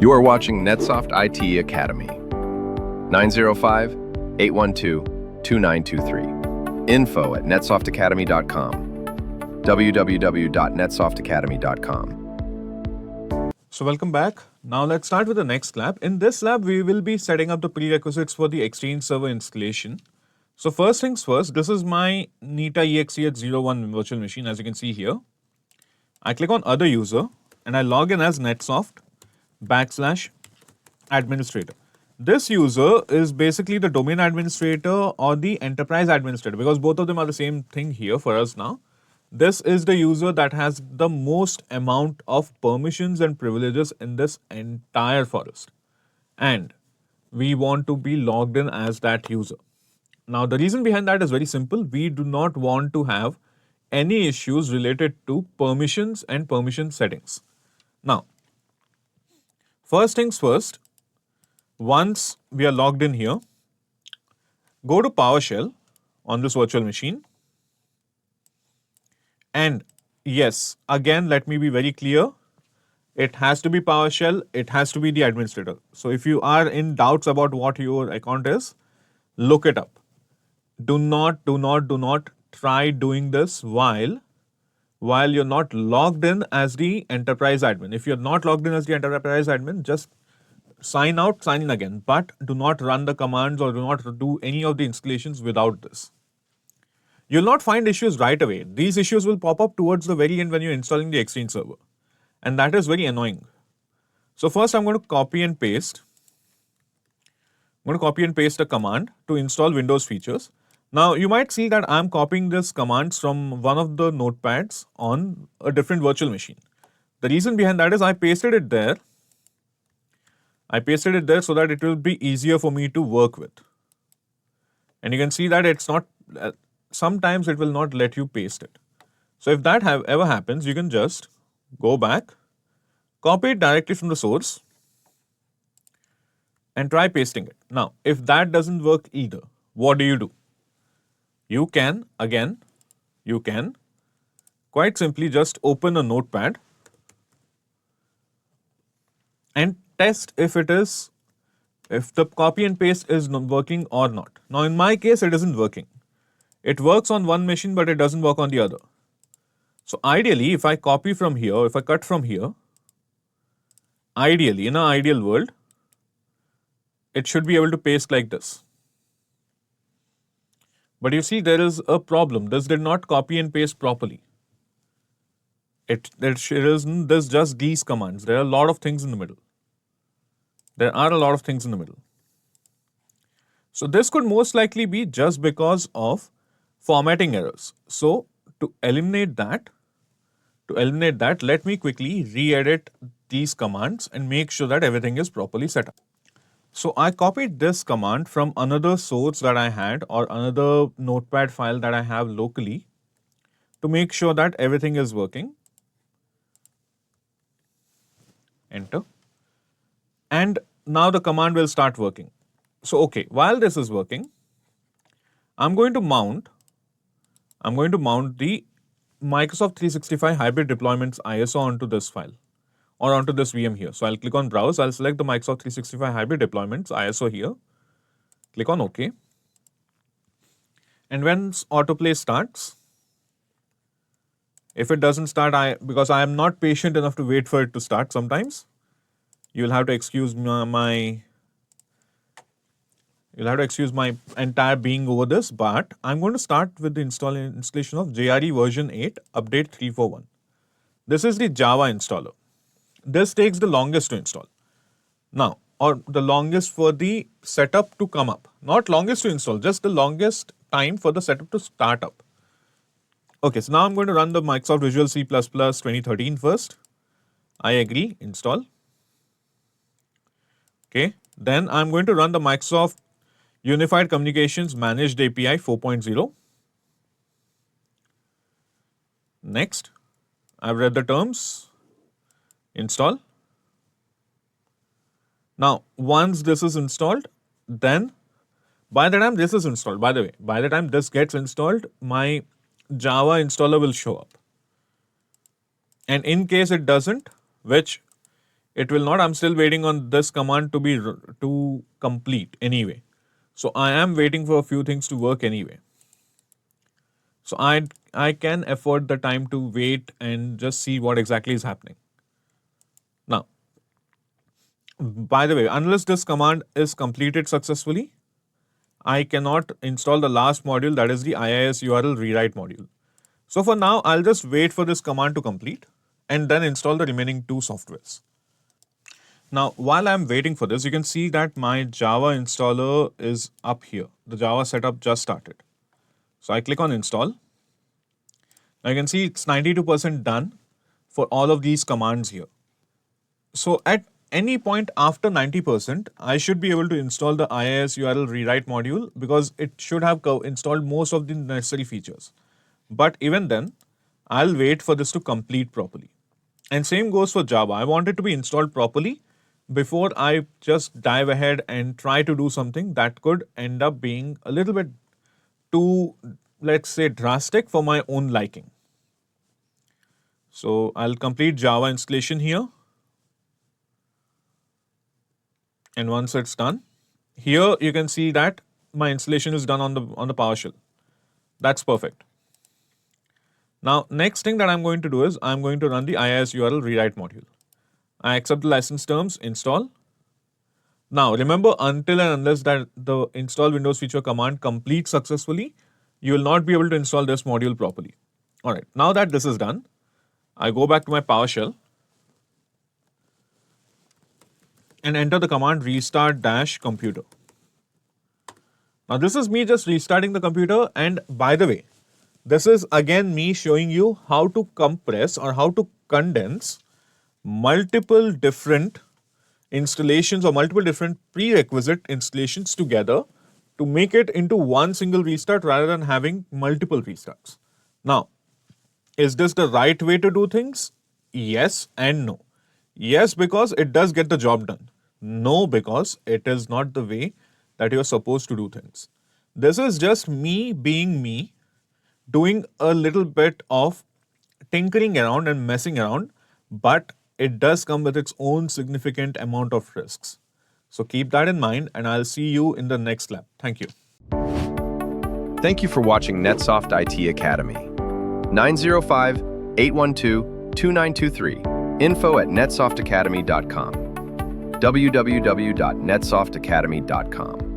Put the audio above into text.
You are watching NetSoft IT Academy. 905-812-2923. info@netsoftacademy.com. www.netsoftacademy.com. So welcome back. Now let's start with the next lab. In this lab, we will be setting up the prerequisites for the Exchange server installation. So first things first, this is my Nita EXE01 virtual machine, as you can see here. I click on other user and I log in as NetSoft/administrator. This user is basically the domain administrator or the enterprise administrator, because both of them are the same thing here for us now. This is the user that has the most amount of permissions and privileges in this entire forest. And we want to be logged in as that user. Now, the reason behind that is very simple. We do not want to have any issues related to permissions and permission settings. Now, first things first, once we are logged in here, go to PowerShell on this virtual machine. And yes, again, let me be very clear. It has to be PowerShell. It has to be the administrator. So if you are in doubts about what your account is, look it up. Do not try doing this while you're not logged in as the enterprise admin. If you're not logged in as the enterprise admin, just sign out, sign in again. But do not run the commands or do not do any of the installations without this. You'll not find issues right away. These issues will pop up towards the very end when you're installing the Exchange server. And that is very annoying. So first I'm going to copy and paste. I'm going to copy and paste a command to install Windows features. Now you might see that I'm copying this commands from one of the notepads on a different virtual machine. The reason behind that is I pasted it there. So that it will be easier for me to work with. And you can see that it's not, sometimes it will not let you paste it. So if that ever happens, you can just go back, copy it directly from the source and try pasting it. Now, if that doesn't work either, what do? You can quite simply just open a notepad and test if the copy and paste is working or not. Now, in my case, it isn't working. It works on one machine, but it doesn't work on the other. So ideally, if I copy from here, if I cut from here, ideally, in an ideal world, it should be able to paste like this. But you see, there is a problem. This did not copy and paste properly. There's just these commands. There are a lot of things in the middle. So this could most likely be just because of formatting errors. So to eliminate that, let me quickly re-edit these commands and make sure that everything is properly set up. So I copied this command from another source that I had or another notepad file that I have locally to make sure that everything is working. Enter. And now the command will start working. So okay, while this is working, I'm going to mount the Microsoft 365 Hybrid Deployments ISO onto this file or onto this VM here. So I'll click on Browse, I'll select the Microsoft 365 Hybrid Deployments ISO here, click on OK. And when autoplay starts, if it doesn't start, because I am not patient enough to wait for it to start sometimes, you'll have to excuse my entire being over this, but I'm going to start with the installation of JRE version 8 update 341. This is the Java installer. This takes the longest to install. Now, or the longest for the setup to come up. Not longest to install, just the longest time for the setup to start up. Okay, so now I'm going to run the Microsoft Visual C++ 2013 first. I agree, install. Okay, then I'm going to run the Microsoft Unified Communications Managed API 4.0. Next, I've read the terms, install. Now, once this is installed, then by the time this is installed, by the way, by the time this gets installed, my Java installer will show up. And in case it doesn't, which It will not. I'm still waiting on this command to complete anyway. So I am waiting for a few things to work anyway. So I can afford the time to wait and just see what exactly is happening. Now, by the way, unless this command is completed successfully, I cannot install the last module, that is the IIS URL Rewrite Module. So for now, I'll just wait for this command to complete and then install the remaining two softwares. Now, while I'm waiting for this, you can see that my Java installer is up here. The Java setup just started. So I click on install. Now you can see it's 92% done for all of these commands here. So at any point after 90%, I should be able to install the IIS URL Rewrite Module because it should have installed most of the necessary features. But even then, I'll wait for this to complete properly. And same goes for Java. I want it to be installed properly before I just dive ahead and try to do something that could end up being a little bit too, let's say, drastic for my own liking. So I'll complete Java installation here. And once it's done, here you can see that my installation is done on the PowerShell. That's perfect. Now, next thing that I'm going to do is I'm going to run the IIS URL Rewrite Module. I accept the license terms, install. Now, remember, until and unless that the install Windows feature command completes successfully, you will not be able to install this module properly. All right, now that this is done, I go back to my PowerShell and enter the command restart-computer. Now, this is me just restarting the computer, and by the way, this is again me showing you how to compress or how to condense multiple different installations or multiple different prerequisite installations together to make it into one single restart rather than having multiple restarts. Now, is this the right way to do things? Yes and no. Yes, because it does get the job done. No, because it is not the way that you're supposed to do things. This is just me being me, doing a little bit of tinkering around and messing around, but it does come with its own significant amount of risks. So keep that in mind, and I'll see you in the next lab. Thank you. Thank you for watching NetSoft IT Academy. 905-812-2923. info@netsoftakademy.com. www.netsoftakademy.com.